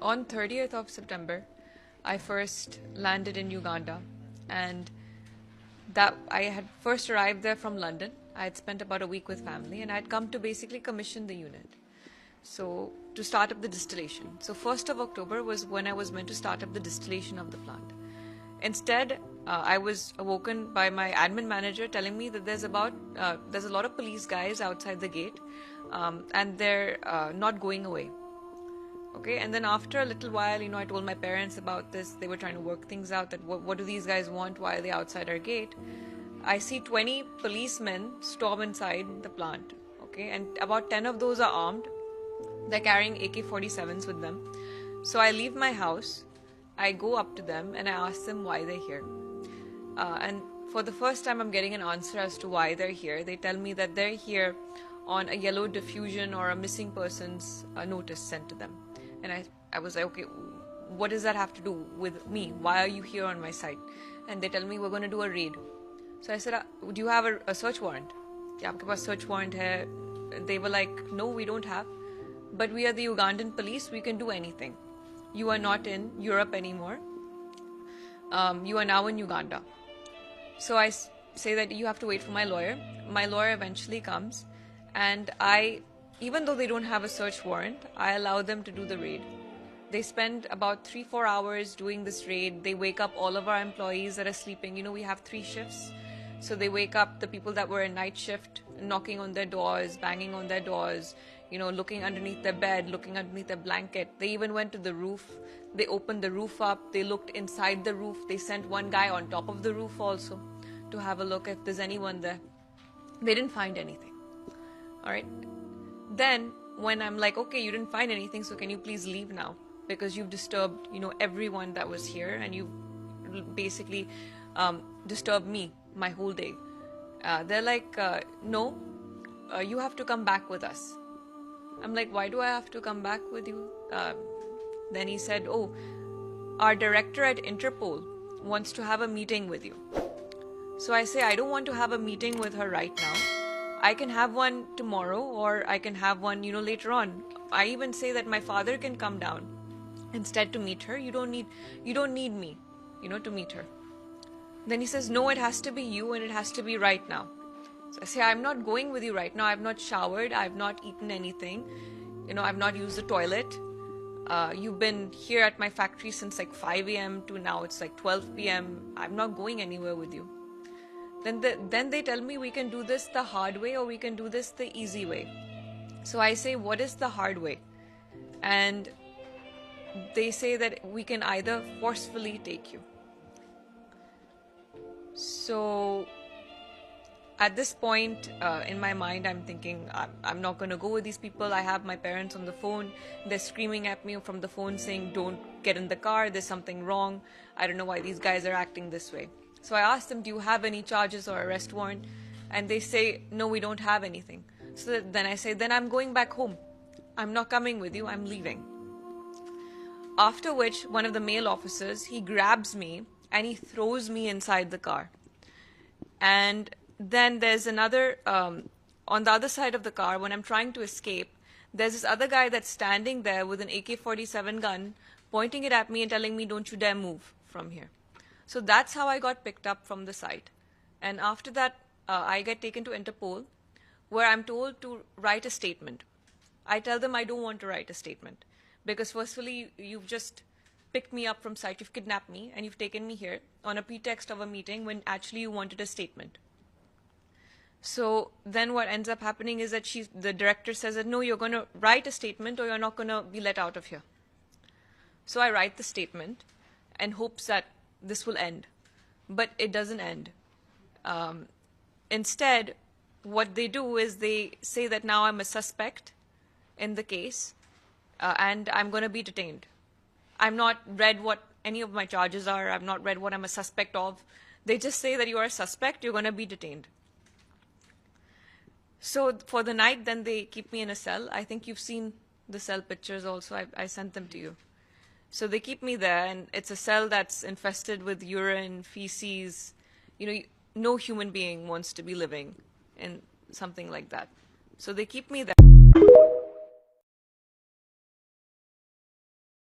On 30th of September, I first landed in Uganda, and that I had first arrived there from London. I had spent about a week with family, and I had come to basically commission the unit. So to start up the distillation. So 1st of October was when I was meant to start up the distillation of the plant. Instead, I was awoken by my admin manager telling me that there's a lot of police guys outside the gate, and they're not going away. Okay, and then after a little while, I told my parents about this. They were trying to work things out, that what do these guys want? Why are they outside our gate? I see 20 policemen storm inside the plant. Okay, and about 10 of those are armed. They're carrying AK-47s with them. So I leave my house, I go up to them, and I ask them why they're here. And for the first time, I'm getting an answer as to why they're here. They tell me that they're here on a yellow diffusion or a missing persons notice sent to them. And I was like, okay, what does that have to do with me? Why are you here on my site? And they tell me, we're going to do a raid. So I said, do you have a search warrant? Yeah, aapke paas search warrant hai. They were like, no, we don't have. But we are the Ugandan police. We can do anything. You are not in Europe anymore. You are now in Uganda. So I say that you have to wait for my lawyer. My lawyer eventually comes, and even though they don't have a search warrant, I allow them to do the raid. They spend about 3-4 hours doing this raid. They wake up all of our employees that are sleeping. We have 3 shifts. So they wake up the people that were in night shift, knocking on their doors, banging on their doors, looking underneath their bed, looking underneath their blanket. They even went to the roof. They opened the roof up. They looked inside the roof. They sent one guy on top of the roof also to have a look if there's anyone there. They didn't find anything. All right. Then when I'm like, okay, you didn't find anything, so can you please leave now? Because you've disturbed, everyone that was here, and you basically disturbed me my whole day. They're like, no, you have to come back with us. I'm like, why do I have to come back with you? Then he said, oh, our director at Interpol wants to have a meeting with you. So I say, I don't want to have a meeting with her right now. I can have one tomorrow, or I can have one, later on. I even say that my father can come down instead to meet her. You don't need me, to meet her. Then he says, no, it has to be you, and it has to be right now. So I say, I'm not going with you right now. I've not showered. I've not eaten anything. I've not used the toilet. You've been here at my factory since like 5 a.m. to now it's like 12 p.m. I'm not going anywhere with you. Then they tell me we can do this the hard way, or we can do this the easy way. So I say, what is the hard way? And they say that we can either forcefully take you. So at this point in my mind, I'm thinking, I'm not going to go with these people. I have my parents on the phone. They're screaming at me from the phone saying, don't get in the car. There's something wrong. I don't know why these guys are acting this way. So I asked them, do you have any charges or arrest warrant? And they say, no, we don't have anything. So then I say, then I'm going back home. I'm not coming with you. I'm leaving. After which, one of the male officers, he grabs me and he throws me inside the car. And then there's another, on the other side of the car, when I'm trying to escape, there's this other guy that's standing there with an AK-47 gun, pointing it at me and telling me, don't you dare move from here. So that's how I got picked up from the site. And after that, I get taken to Interpol, where I'm told to write a statement. I tell them I don't want to write a statement, because firstly, you've just picked me up from site, you've kidnapped me, and you've taken me here on a pretext of a meeting when actually you wanted a statement. So then what ends up happening is that the director says that, no, you're going to write a statement or you're not going to be let out of here. So I write the statement in hopes that this will end. But it doesn't end. Instead, what they do is they say that now I'm a suspect in the case, and I'm going to be detained. I've not read what any of my charges are. I've not read what I'm a suspect of. They just say that you are a suspect, you're going to be detained. So for the night, then they keep me in a cell. I think you've seen the cell pictures also. I sent them to you. So they keep me there, and it's a cell that's infested with urine, feces. No human being wants to be living in something like that. So they keep me there.